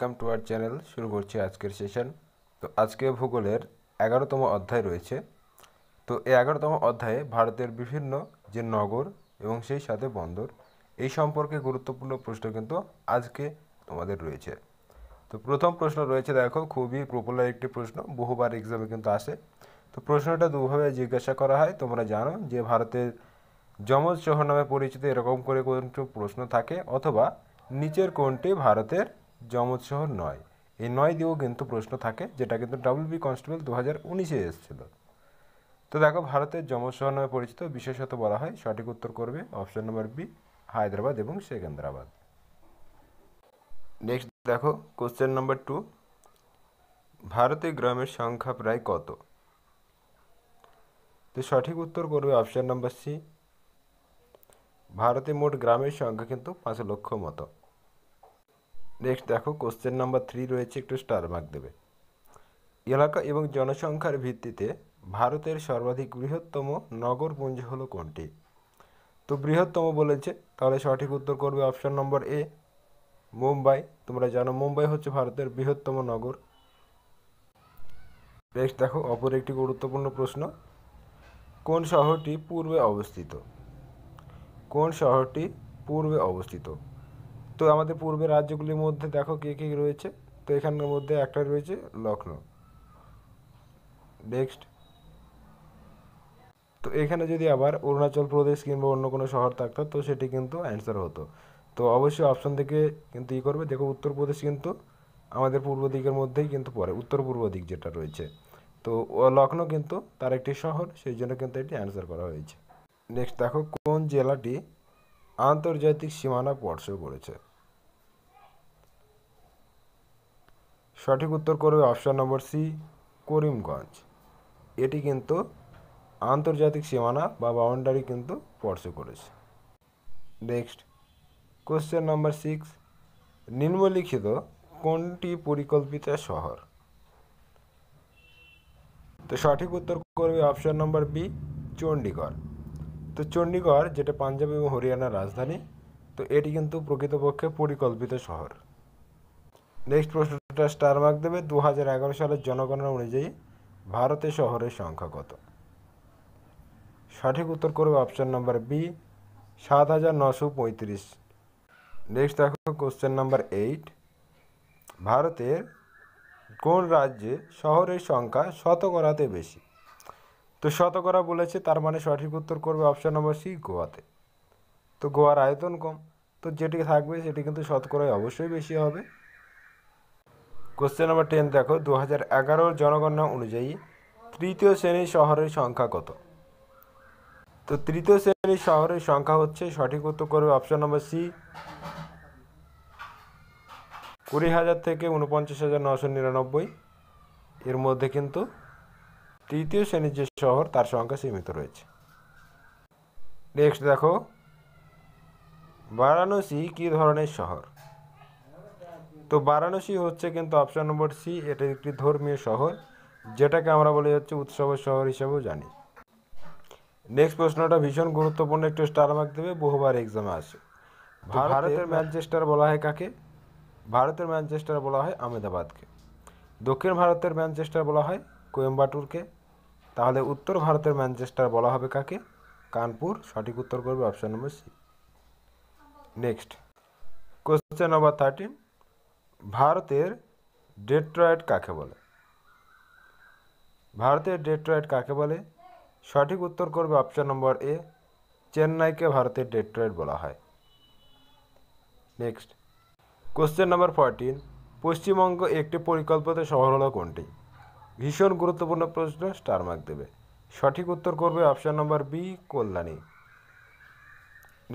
Welcome to our channel. শুরু করছি আজকের সেশন। তো আজকে ভূগোলের 11তম অধ্যায় রয়েছে। তো এই 11তম অধ্যায়ে ভারতের বিভিন্ন যে নগর এবং সেই সাথে বন্দর এই সম্পর্কে গুরুত্বপূর্ণ প্রশ্ন কিন্তু আজকে তোমাদের রয়েছে। তো প্রথম প্রশ্ন রয়েছে, দেখো খুবই পপুলার একটি প্রশ্ন, বহুবার এক্সামে কিন্তু আসে। তো প্রশ্নটা দুভাবে জিজ্ঞাসা করা হয়। তোমরা জানো যে ভারতের যমজ শহর নামে পরিচিত এরকম করে কোনো প্রশ্ন থাকে, অথবা নিচের কোনটি ভারতের যমজ শহর নয়, এই নয় দিয়েও কিন্তু প্রশ্ন থাকে, যেটা কিন্তু WB কনস্টেবল 2019-এ এসেছিল। তো দেখো ভারতের যমজ শহর নামে পরিচিত বিশেষত বলা হয়, সঠিক উত্তর করবে অপশন নম্বর বি, হায়দ্রাবাদ এবং সেকেন্দ্রাবাদ। নেক্সট দেখো কোশ্চেন নাম্বার 2, ভারতে গ্রামের সংখ্যা প্রায় কত? তো সঠিক উত্তর করবে অপশন নাম্বার সি, ভারতে মোট গ্রামের সংখ্যা কিন্তু 5 লক্ষ মতো। নেক্সট দেখো কোশ্চেন নাম্বার 3 রয়েছে, একটু স্টার মার্ক দেবে। এলাকা এবং জনসংখ্যার ভিত্তিতে ভারতের সর্বাধিক বৃহত্তম নগরপুঞ্জ হলো কোনটি? তো বৃহত্তম বলেছে, তাহলে সঠিক উত্তর করবে অপশন নম্বর এ, মুম্বাই। তোমরা জানো মুম্বাই হচ্ছে ভারতের বৃহত্তম নগর। নেক্সট দেখো অপর একটি গুরুত্বপূর্ণ প্রশ্ন, কোন শহরটি পূর্বে অবস্থিত? কোন শহরটি পূর্বে অবস্থিত? তো আমাদের পূর্বের রাজ্যগুলির মধ্যে দেখো কে কে রয়েছে। তো এখানের মধ্যে একটা রয়েছে লখনৌ। নেক্সট, তো এখানে যদি আবার অরুণাচল প্রদেশ কিংবা অন্য কোনো শহর থাকতো তো সেটি কিন্তু অ্যান্সার হতো। তো অবশ্যই অপশন থেকে কিন্তু করবে। দেখো উত্তরপ্রদেশ কিন্তু আমাদের পূর্ব দিকের মধ্যেই কিন্তু পড়ে, উত্তর পূর্ব দিক যেটা রয়েছে। তো লখনৌ কিন্তু তার একটি শহর, সেই জন্য কিন্তু এটি অ্যান্সার করা হয়েছে। নেক্সট দেখো কোন জেলাটি আন্তর্জাতিক সীমানা স্পর্শ করেছে? সঠিক উত্তর করবে অপশন নম্বর সি, করিমগঞ্জ। এটি কিন্তু আন্তর্জাতিক সীমানা বা বাউন্ডারি কিন্তু স্পর্শ করেছে। নেক্সট কোশ্চেন নাম্বার 6, নিম্নলিখিত কোনটি পরিকল্পিত শহর? তো সঠিক উত্তর করবে অপশন নম্বর বি, চণ্ডীগড়। তো চণ্ডীগড় যেটা পাঞ্জাব এবং হরিয়ানার রাজধানী, তো এটি কিন্তু প্রকৃতপক্ষে পরিকল্পিত শহর। নেক্সট প্রশ্নটা স্টার মার্ক দেবে। 2011 সালের জনগণনা অনুযায়ী ভারতের শহরের সংখ্যা কত? সঠিক উত্তর করবে অপশন নাম্বার বি, 7,935। নেক্সট দেখো কোশ্চেন নাম্বার 8, ভারতের কোন রাজ্যে শহরের সংখ্যা শতকরাতে বেশি? তো শতকরা বলেছে, তার মানে সঠিক উত্তর করবে অপশন নম্বর সি, গোয়াতে। তো গোয়ার আয়তন কম, তো যেটি থাকবে সেটি কিন্তু শতকরায় অবশ্যই বেশি হবে। কোশ্চেন নাম্বার 10 দেখো, 2011 জনগণনা অনুযায়ী তৃতীয় শ্রেণীর শহরের সংখ্যা কত? তো তৃতীয় শ্রেণীর শহরের সংখ্যা হচ্ছে, সঠিক উত্তর করবে অপশন নম্বর সি, 20,000 থেকে 49,999। এর মধ্যে কিন্তু তৃতীয় শ্রেণীর যে শহর তার সংখ্যা সীমিত রয়েছে। নেক্সট দেখো, বারাণসী কী ধরনের শহর? তো বারাণসী হচ্ছে কিন্তু অপশন নম্বর সি, এটা একটি ধর্মীয় শহর, যেটাকে আমরা বলি হচ্ছে উৎসবের শহর হিসেবেও জানি। নেক্সট প্রশ্নটা ভীষণ গুরুত্বপূর্ণ, একটু স্টার মার্ক দেবে, বহুবার এক্সামে আসে। ভারতের ম্যানচেস্টার বলা হয় কাকে? ভারতের ম্যানচেস্টার বলা হয় আহমেদাবাদকে। দক্ষিণ ভারতের ম্যানচেস্টার বলা হয় কোয়েম্বাটুরকে। তাহলে উত্তর ভারতের ম্যানচেস্টার বলা হবে কাকে? কানপুর। সঠিক উত্তর করবে option number C. Next question number 13, ভারতের ডেট্রয়েট কাকে বলে? ভারতের ডেট্রয়েট কাকে বলে? সঠিক উত্তর করবে অপশন নম্বর এ, চেন্নাইকে ভারতের ডেট্রয়েট বলা হয়। নেক্সট কোশ্চেন নাম্বার 14, পশ্চিমবঙ্গ একটি পরিকল্পিত শহর হলো কোনটি? ভীষণ গুরুত্বপূর্ণ প্রশ্ন, স্টার মার্ক দেবে। সঠিক উত্তর করবে option number B, Kalyani.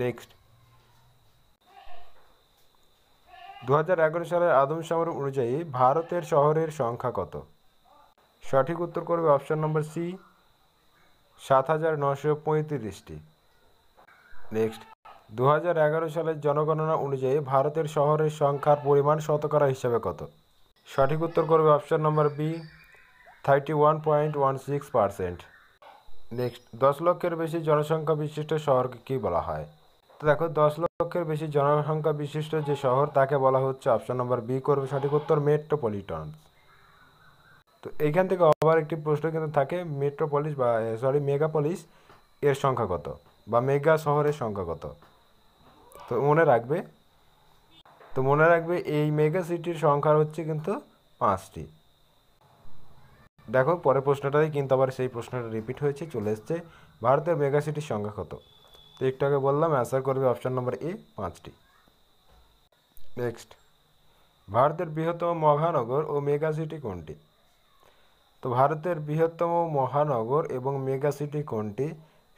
Next 2011 সালের আদমশুমারি অনুযায়ী ভারতের শহরের সংখ্যা কত? সঠিক উত্তর করবে অপশন নম্বর সি, 7,935টি। নেক্সট 2011 সালের জনগণনা অনুযায়ী ভারতের শহরের সংখ্যার পরিমাণ শতকরা হিসাবে কত? সঠিক উত্তর করবে অপশন নম্বর বি, 31.16%। নেক্সট 10 লক্ষের বেশি জনসংখ্যা বিশিষ্ট শহরকে কী বলা হয়? তো দেখো 10 লক্ষের বেশি জনসংখ্যা বিশিষ্ট যে শহর তাকে বলা হচ্ছে, অপশন নম্বর বি করবে সঠিক উত্তর, মেট্রোপলিটন। তো এইখান থেকে আবার একটি প্রশ্ন কিন্তু থাকে, মেট্রোপলিস বা মেগাপলিস এর সংখ্যা কত, বা মেগা শহরের সংখ্যা কত। তো মনে রাখবে এই মেগা সিটির সংখ্যা হচ্ছে কিন্তু 5টি। দেখো পরের প্রশ্নটাই কিন্তু আবার সেই প্রশ্নটা রিপিট হয়েছে, চলে এসছে, ভারতের মেগা সিটির সংখ্যা কত। তো একটু আগে বললাম, অ্যান্সার করবে অপশন নম্বর এ, 5টি। নেক্সট, ভারতের বৃহত্তম মহানগর ও মেগা সিটি কোনটি? তো ভারতের বৃহত্তম মহানগর এবং মেগা সিটি কোনটি?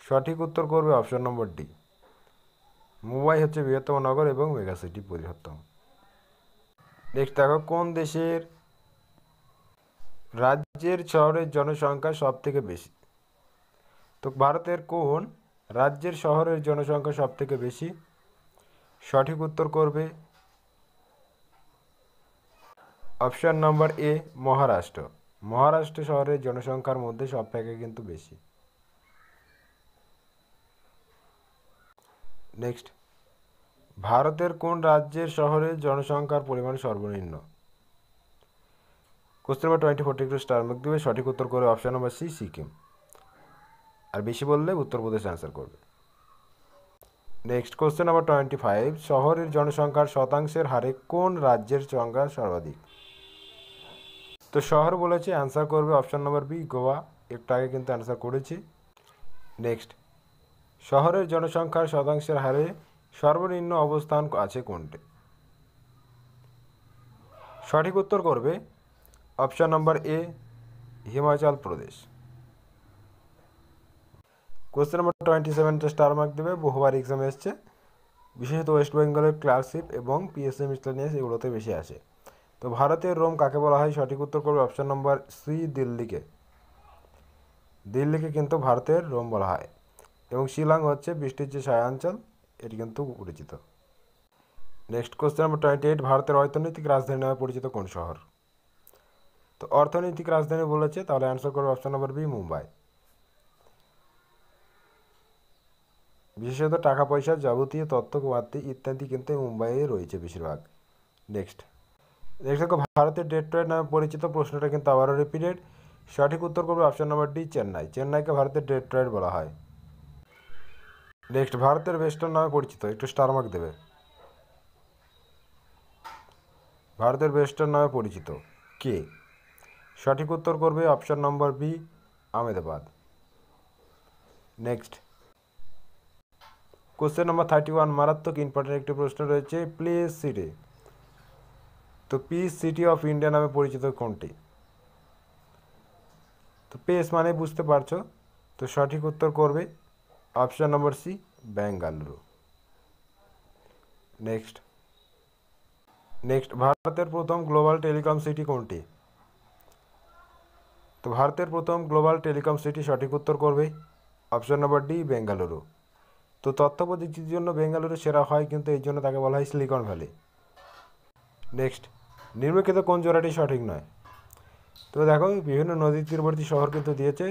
সঠিক উত্তর করবে অপশন নম্বর ডি, মুম্বাই হচ্ছে বৃহত্তম নগর এবং মেগা সিটি বৃহত্তম। নেক্সট দেখো, কোন দেশের রাজ্যের শহরের জনসংখ্যা সব থেকে বেশি? তো ভারতের কোন রাজ্যের শহরের জনসংখ্যা সব থেকে বেশি? সঠিক উত্তর করবে অপশন নম্বর এ, মহারাষ্ট্র। মহারাষ্ট্র শহরের জনসংখ্যার মধ্যে সব থেকে কিন্তু বেশি। নেক্সট, ভারতের কোন রাজ্যের শহরের জনসংখ্যার পরিমাণ সর্বনিম্ন? কোশ্চেন নাম্বার 24 একটু স্টার মার্ক দেবে, সঠিক উত্তর করবে অপশন নম্বর সি, সিকিম। আর বেশি বললে উত্তরপ্রদেশ অ্যান্সার করবে। নেক্সট, কোশ্চেন নাম্বার 25, শহরের জনসংখ্যার শতাংশের হারে কোন রাজ্যের সংখ্যা সর্বাধিক? তো শহর বলেছে, অ্যান্সার করবে অপশন নম্বর বি, গোয়া। একটু আগে কিন্তু অ্যান্সার করেছি। নেক্সট, শহরের জনসংখ্যার শতাংশের হারে সর্বনিম্ন অবস্থান আছে কোনটি? সঠিক উত্তর করবে অপশন নম্বর এ, Himachal Pradesh. Question number 27 star mark দেবে, বহুবার এক্সামে এসছে, বিশেষত ওয়েস্ট বেঙ্গলের ক্লার্কশিপ এবং পিএসসি মিসলেনিয়াস এগুলোতে বেশি আসে। তো ভারতের রোম কাকে বলা হয়? সঠিক উত্তর করবে অপশন নম্বর সি, দিল্লিকে। দিল্লিকে কিন্তু ভারতের রোম বলা হয়। এবং শিলং হচ্ছে বৃষ্টির যে ছায়াঞ্চল, এটি কিন্তু পরিচিত। নেক্সট, কোশ্চেন নম্বর 28, ভারতের অর্থনৈতিক রাজধানী নামে পরিচিত কোন শহর? তো অর্থনৈতিক রাজধানী বলেছে, তাহলে অ্যান্সার করবে অপশন নম্বর বি, মুম্বাই। বিশেষত টাকা পয়সার যাবতীয় তথ্য বার্তা ইত্যাদি কিন্তু মুম্বাইয়ে রয়েছে বেশিরভাগ। নেক্সট দেখো, ভারতের ডেট্রয়েট নামে পরিচিত, প্রশ্নটা কিন্তু আবারও রিপিটেড। সঠিক উত্তর করবে অপশন নম্বর ডি, চেন্নাই। চেন্নাইকে ভারতের ডেট্রয়েট বলা হয়। নেক্সট, ভারতের বেস্টন নামে পরিচিত, একটু স্টার মার্ক দেবে। ভারতের বেস্টন নামে পরিচিত কে? সঠিক উত্তর করবে option number B, Ahmedabad. Next, question number 31, মারাত্মক ইম্পর্টেন্ট একটি প্রশ্ন রয়েছে, প্লেস সিটি। তো পিস সিটি অফ ইন্ডিয়া নামে পরিচিত কোনটি? তো পেস মানে বুঝতে পারছো। তো সঠিক উত্তর করবে option number C, Bengaluru. Next, ভারতের প্রথম গ্লোবাল টেলিকম সিটি কোনটি? তো ভারতের প্রথম গ্লোবাল টেলিকম সিটি, সঠিক উত্তর করবে অপশন নম্বর ডি, বেঙ্গালুরু। তো তথ্য প্রযুক্তির জন্য বেঙ্গালুরু সেরা হয়, কিন্তু এই জন্য তাকে বলা হয় সিলিকন ভ্যালি। নেক্সট, নিম্নলিখিত কোন জোড়াটি সঠিক নয়? তো দেখো, বিভিন্ন নদী তীরবর্তী শহর কিন্তু দিয়েছে।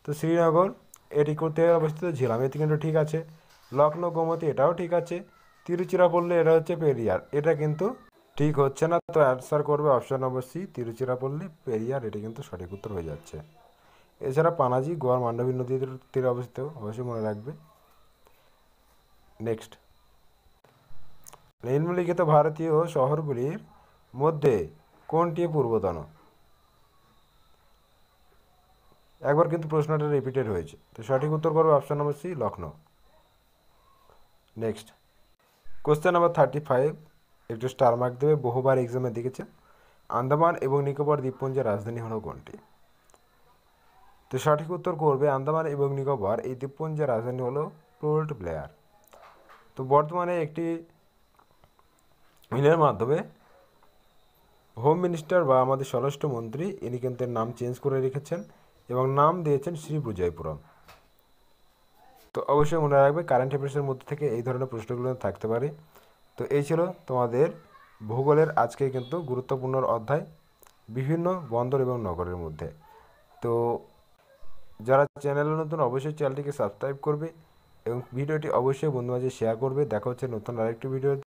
তো শ্রীনগর এটি কোথায় অবস্থিত? ঝিলাম, এটি কিন্তু ঠিক আছে। লখনৌ, গোমতী, এটাও ঠিক আছে। তিরুচিরাপল্লী, এটা হচ্ছে পেরিয়ার, এটা কিন্তু ঠিক হচ্ছে না। তো অ্যান্সার করবে option number C, Tiruchirappalli, Periyar, এটি কিন্তু সঠিক উত্তর হয়ে যাচ্ছে। এছাড়া পানাজি গোয়ার মান্ডবী নদীর তীরে অবস্থিত, অবশ্যই মনে রাখবে। নেক্সট, নিম্নলিখিত ভারতীয় শহরগুলির মধ্যে কোনটি পূর্বতন? একবার কিন্তু প্রশ্নটা রিপিটেড হয়েছে। তো সঠিক উত্তর করবে option number C, Lucknow. Next, question number 35, একটু স্টার মার্ক দেবে, বহুবার এক্সামে দেখেছে, আন্দামান এবং নিকোবর দ্বীপপুঞ্জের রাজধানী হলো কোনটি? তো সঠিক উত্তর করবে আন্দামান এবং নিকোবর এই দ্বীপপুঞ্জের রাজধানী হলো পোর্ট ব্লেয়ার। তো বর্তমানে একটি মিলের মাধ্যমে হোম মিনিস্টার বা আমাদের স্বরাষ্ট্রমন্ত্রী ইনি কিন্তু নাম চেঞ্জ করে রেখেছেন এবং নাম দিয়েছেন শ্রী বিজয়পুরম। তো অবশ্যই মনে রাখবে, কারেন্ট অ্যাফেয়ার্সের মধ্যে থেকে এই ধরনের প্রশ্নগুলো থাকতে পারে। তো এই ছিল তোমাদের ভূগোলের আজকে কিন্তু গুরুত্বপূর্ণ অধ্যায়, বিভিন্ন বন্দর এবং নগরের মধ্যে। তো যারা চ্যানেলে নতুন, অবশ্যই চ্যানেলটিকে সাবস্ক্রাইব করবে এবং ভিডিওটি অবশ্যই বন্ধু মাঝে শেয়ার করবে। দেখা হচ্ছে নতুন আরেকটি ভিডিও।